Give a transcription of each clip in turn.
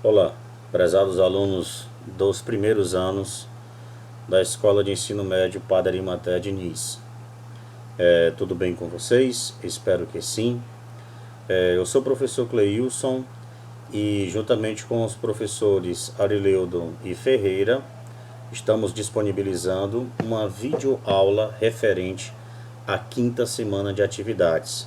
Olá, prezados alunos dos primeiros anos da Escola de Ensino Médio Padre Arimatea Diniz. Tudo bem com vocês? Espero que sim. Eu sou o professor Cleilson e juntamente com os professores Arileudo e Ferreira estamos disponibilizando uma videoaula referente à quinta semana de atividades.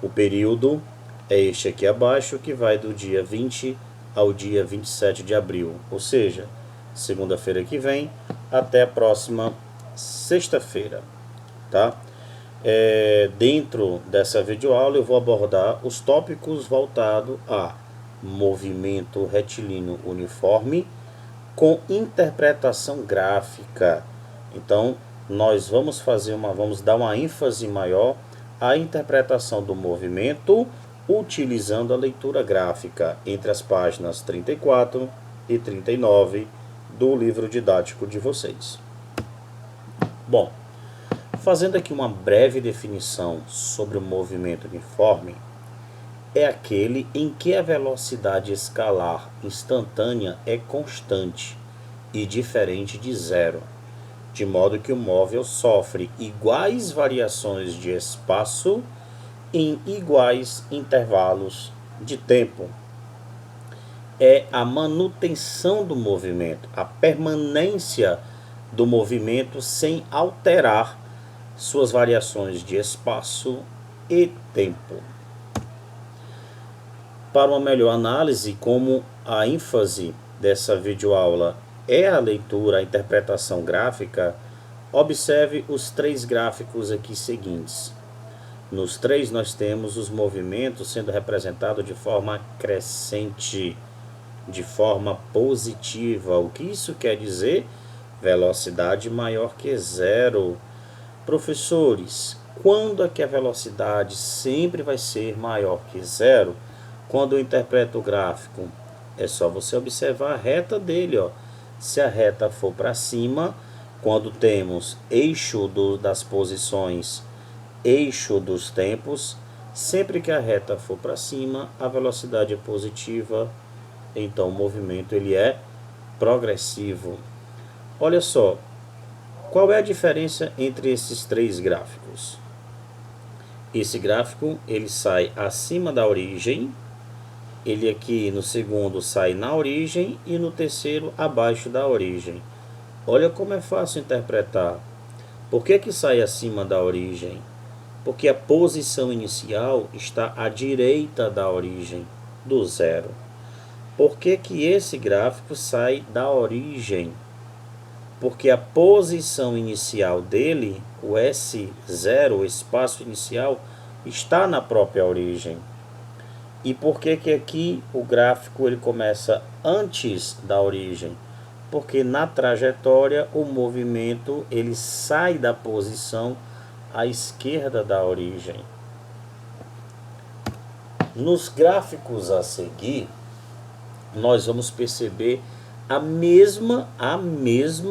O período é este aqui abaixo, que vai do dia 20 ao dia 27 de abril, ou seja, segunda-feira que vem até a próxima sexta-feira, tá? Dentro dessa videoaula eu vou abordar os tópicos voltados a movimento retilíneo uniforme com interpretação gráfica. Então, nós vamos dar uma ênfase maior à interpretação do movimento utilizando a leitura gráfica entre as páginas 34 e 39 do livro didático de vocês. Bom, fazendo aqui uma breve definição sobre o movimento uniforme, é aquele em que a velocidade escalar instantânea é constante e diferente de zero, de modo que o móvel sofre iguais variações de espaço em iguais intervalos de tempo. É a manutenção do movimento, a permanência do movimento sem alterar suas variações de espaço e tempo. Para uma melhor análise, como a ênfase dessa videoaula é a leitura, a interpretação gráfica, observe os três gráficos aqui seguintes. Nos três nós temos os movimentos sendo representados de forma crescente, de forma positiva. O que isso quer dizer? Velocidade maior que zero. Professores, quando é que a velocidade sempre vai ser maior que zero? Quando eu interpreto o gráfico, é só você observar a reta dele, ó. Se a reta for para cima, quando temos eixo das posições, eixo dos tempos, sempre que a reta for para cima, a velocidade é positiva, então o movimento ele é progressivo. Olha só, qual é a diferença entre esses três gráficos? Esse gráfico ele sai acima da origem, ele aqui no segundo sai na origem e no terceiro abaixo da origem. Olha como é fácil interpretar. Por que sai acima da origem? Porque a posição inicial está à direita da origem, do zero. Por que esse gráfico sai da origem? Porque a posição inicial dele, o S0, o espaço inicial, está na própria origem. E por que aqui o gráfico ele começa antes da origem? Porque na trajetória o movimento ele sai da posição à esquerda da origem. Nos gráficos a seguir, nós vamos perceber a mesma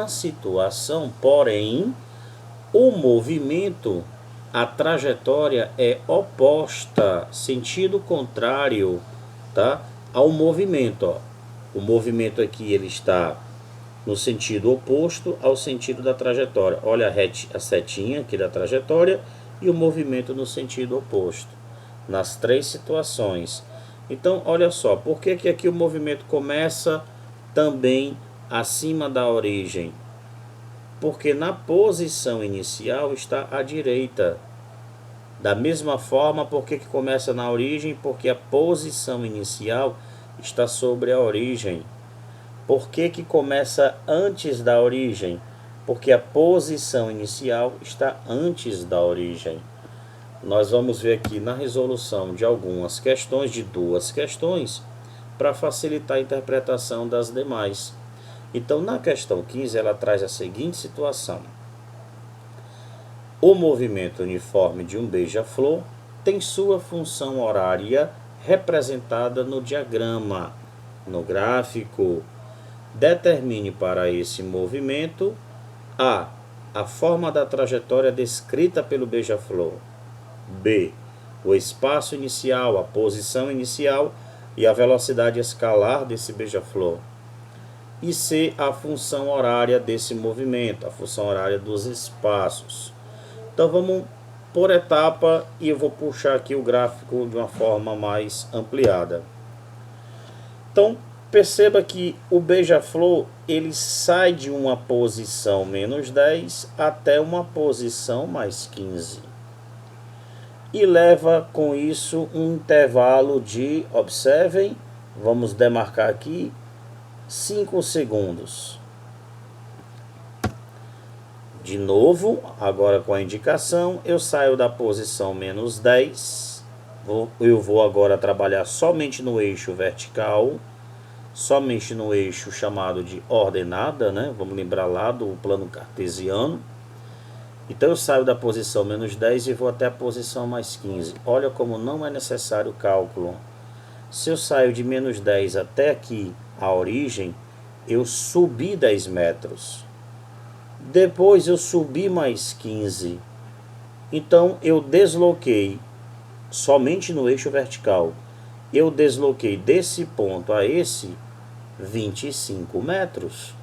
situação, porém, o movimento, a trajetória é oposta, sentido contrário, tá? Ao movimento, ó. O movimento aqui ele está no sentido oposto ao sentido da trajetória. Olha a setinha aqui da trajetória e o movimento no sentido oposto, nas três situações. Então, olha só, por que aqui o movimento começa também acima da origem? Porque na posição inicial está à direita. Da mesma forma, por que começa na origem? Porque a posição inicial está sobre a origem. Por que começa antes da origem? Porque a posição inicial está antes da origem. Nós vamos ver aqui na resolução de algumas questões, de duas questões, para facilitar a interpretação das demais. Então, na questão 15, ela traz a seguinte situação. O movimento uniforme de um beija-flor tem sua função horária representada no diagrama, no gráfico. Determine para esse movimento a forma da trajetória descrita pelo beija-flor. B. O espaço inicial, a posição inicial e a velocidade escalar desse beija-flor. E C, a função horária desse movimento, a função horária dos espaços. Então vamos por etapa e eu vou puxar aqui o gráfico de uma forma mais ampliada. Então perceba que o beija-flor ele sai de uma posição menos 10 até uma posição mais 15. E leva com isso um intervalo de, observem, vamos demarcar aqui, 5 segundos. De novo, agora com a indicação, eu saio da posição menos 10. Eu vou agora trabalhar somente no eixo vertical, somente no eixo chamado de ordenada, né? Vamos lembrar lá do plano cartesiano. Então eu saio da posição menos 10 e vou até a posição mais 15. Olha como não é necessário cálculo. Se eu saio de menos 10 até aqui, a origem, eu subi 10 metros. Depois eu subi mais 15. Então eu desloquei somente no eixo vertical. Eu desloquei desse ponto a esse 25 metros.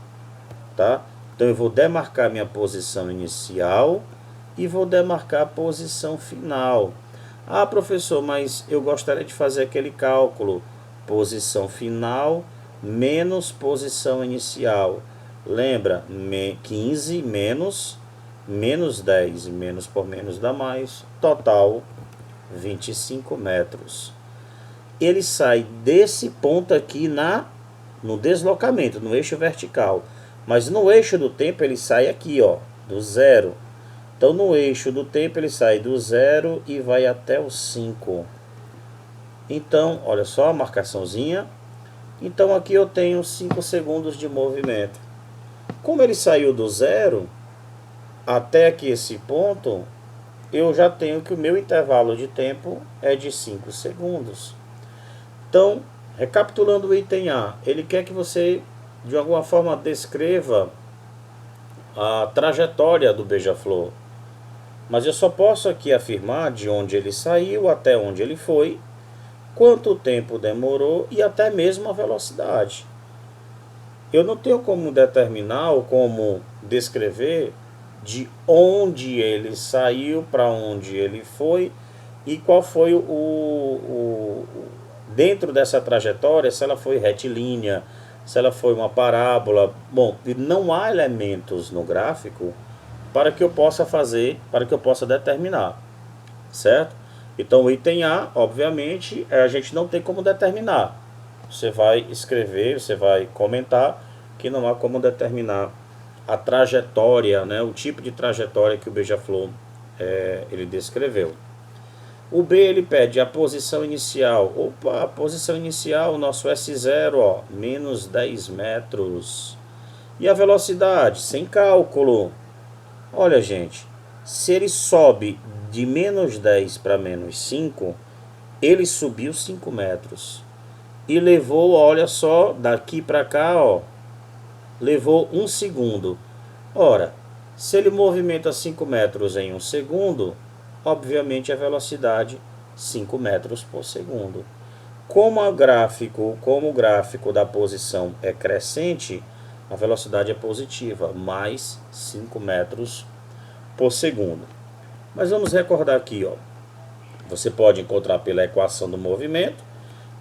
Tá? Então eu vou demarcar minha posição inicial e vou demarcar a posição final. Ah, professor, mas eu gostaria de fazer aquele cálculo. Posição final menos posição inicial. Lembra, 15 menos 10, menos por menos dá mais, total 25 metros. Ele sai desse ponto aqui no deslocamento, no eixo vertical. Mas no eixo do tempo ele sai aqui, ó, do 0. Então no eixo do tempo ele sai do 0 e vai até o 5. Então, olha só a marcaçãozinha. Então aqui eu tenho 5 segundos de movimento. Como ele saiu do 0 até aqui esse ponto, eu já tenho que o meu intervalo de tempo é de 5 segundos. Então, recapitulando o item A, ele quer que você de alguma forma descreva a trajetória do beija-flor. Mas eu só posso aqui afirmar de onde ele saiu até onde ele foi, quanto tempo demorou e até mesmo a velocidade. Eu não tenho como determinar ou como descrever de onde ele saiu, para onde ele foi e qual foi dentro dessa trajetória, se ela foi retilínea, se ela foi uma parábola. Bom, não há elementos no gráfico para que eu possa fazer, para que eu possa determinar, certo? Então o item A, obviamente, a gente não tem como determinar. Você vai escrever, você vai comentar que não há como determinar a trajetória, né, o tipo de trajetória que o beija-flor ele descreveu. O B ele pede a posição inicial. Opa, a posição inicial, nosso S0, ó, menos 10 metros. E a velocidade, sem cálculo. Olha, gente, se ele sobe de menos 10 para menos 5, ele subiu 5 metros. E levou, olha só, daqui para cá, ó, levou 1 segundo. Ora, se ele movimenta 5 metros em 1 segundo, obviamente a velocidade 5 metros por segundo. Como o gráfico da posição é crescente, a velocidade é positiva, mais 5 metros por segundo. Mas vamos recordar aqui, ó. Você pode encontrar pela equação do movimento,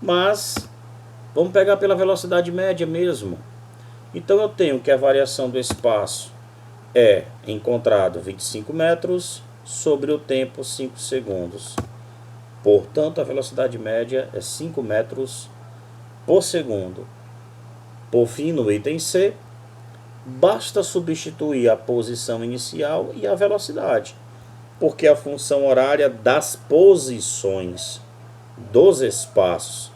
mas vamos pegar pela velocidade média mesmo. Então eu tenho que a variação do espaço é encontrado 25 metros sobre o tempo 5 segundos. Portanto, a velocidade média é 5 metros por segundo. Por fim, no item C, basta substituir a posição inicial e a velocidade, porque a função horária das posições dos espaços,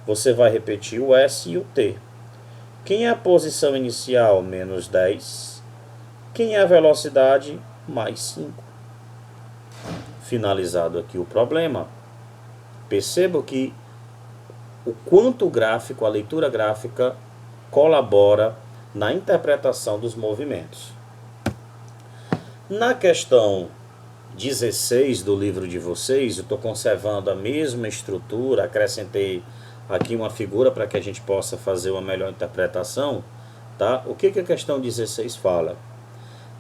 você vai repetir o S e o T. Quem é a posição inicial? Menos 10. Quem é a velocidade? Mais 5. Finalizado aqui o problema, perceba que o quanto o gráfico, a leitura gráfica, colabora na interpretação dos movimentos. Na questão 16 do livro de vocês, eu estou conservando a mesma estrutura, acrescentei aqui uma figura para que a gente possa fazer uma melhor interpretação, tá? O que a questão 16 fala?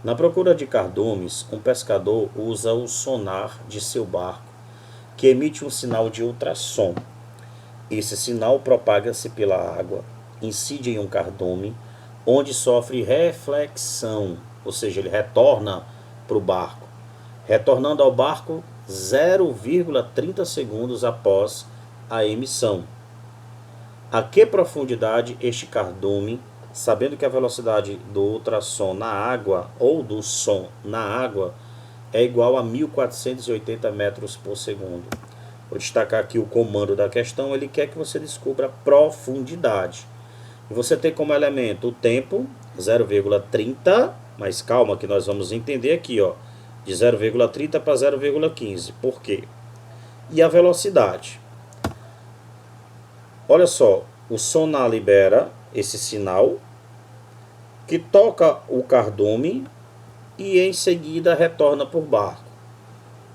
Na procura de cardumes, um pescador usa o sonar de seu barco, que emite um sinal de ultrassom. Esse sinal propaga-se pela água, incide em um cardume, onde sofre reflexão, ou seja, ele retorna para o barco, retornando ao barco 0,30 segundos após a emissão. A que profundidade este cardume, sabendo que a velocidade do ultrassom na água ou do som na água é igual a 1480 metros por segundo. Vou destacar aqui o comando da questão, ele quer que você descubra a profundidade. E você tem como elemento o tempo, 0,30, mas calma que nós vamos entender aqui, ó, de 0,30 para 0,15. Por quê? E a velocidade. Olha só, o sonar libera esse sinal que toca o cardume e em seguida retorna por barco.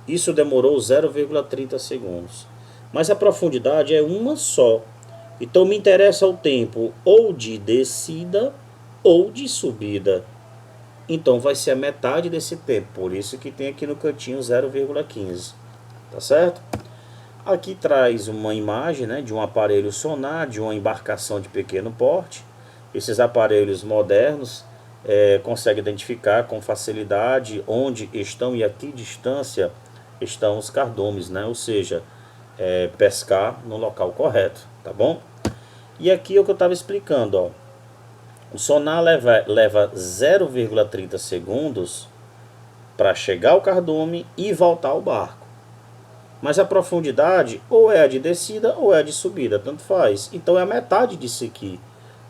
Isso demorou 0,30 segundos. Mas a profundidade é uma só. Então me interessa o tempo ou de descida ou de subida. Então vai ser a metade desse tempo. Por isso que tem aqui no cantinho 0,15. Tá certo? Aqui traz uma imagem, né, de um aparelho sonar, de uma embarcação de pequeno porte. Esses aparelhos modernos conseguem identificar com facilidade onde estão e a que distância estão os cardumes, né? Ou seja, pescar no local correto, tá bom? E aqui é o que eu estava explicando, ó. O sonar leva 0,30 segundos para chegar ao cardume e voltar ao barco. Mas a profundidade ou é a de descida ou é a de subida, tanto faz. Então é a metade disso aqui,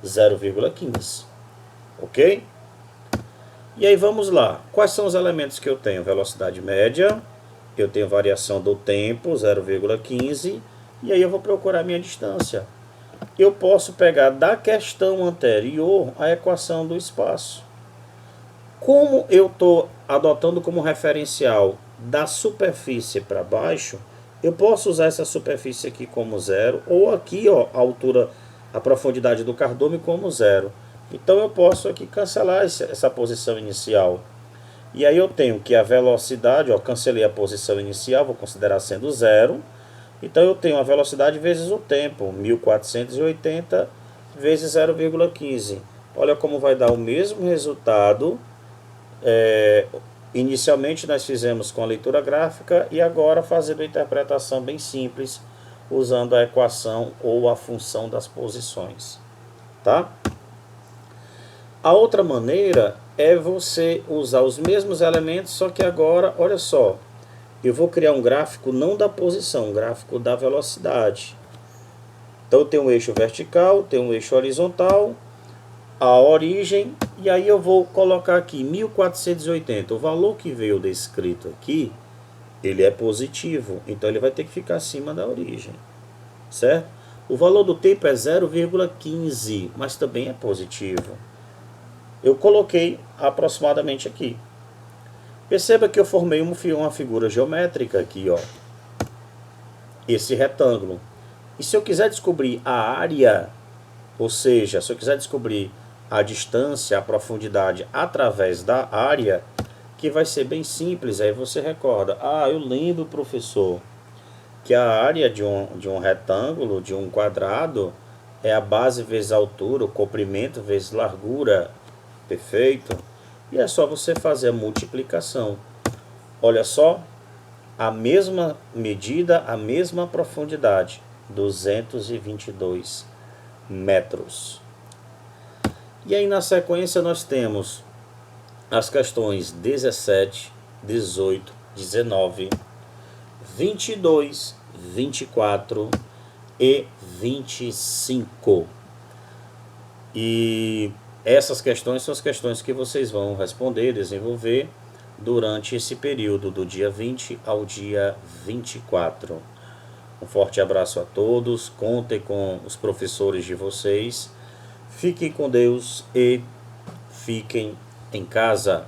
0,15. Ok? E aí vamos lá. Quais são os elementos que eu tenho? Velocidade média, eu tenho variação do tempo, 0,15. E aí eu vou procurar a minha distância. Eu posso pegar da questão anterior a equação do espaço. Como eu estou adotando como referencial da superfície para baixo, eu posso usar essa superfície aqui como zero, ou aqui, ó, a altura, a profundidade do cardume como zero. Então eu posso aqui cancelar essa posição inicial. E aí eu tenho que a velocidade, ó, cancelei a posição inicial, vou considerar sendo zero. Então eu tenho a velocidade vezes o tempo, 1480 vezes 0,15. Olha como vai dar o mesmo resultado. Inicialmente nós fizemos com a leitura gráfica e agora fazendo a interpretação bem simples, usando a equação ou a função das posições, tá? A outra maneira é você usar os mesmos elementos, só que agora, olha só, eu vou criar um gráfico não da posição, um gráfico da velocidade. Então eu tenho um eixo vertical, tenho um eixo horizontal, a origem, e aí eu vou colocar aqui 1480. O valor que veio descrito aqui, ele é positivo, então ele vai ter que ficar acima da origem, certo? O valor do tempo é 0,15, mas também é positivo. Eu coloquei aproximadamente aqui. Perceba que eu formei uma figura geométrica aqui, ó. Esse retângulo. E se eu quiser descobrir a área, ou seja, se eu quiser descobrir a distância, a profundidade através da área, que vai ser bem simples, aí você recorda. Ah, eu lembro, professor, que a área de um retângulo, de um quadrado, é a base vezes a altura, o comprimento vezes largura. Perfeito? E é só você fazer a multiplicação. Olha só, a mesma medida, a mesma profundidade, 222 metros. E aí na sequência nós temos as questões 17, 18, 19, 22, 24 e 25. E essas questões são as questões que vocês vão responder, desenvolver durante esse período do dia 20 ao dia 24. Um forte abraço a todos, contem com os professores de vocês, fiquem com Deus e fiquem em casa.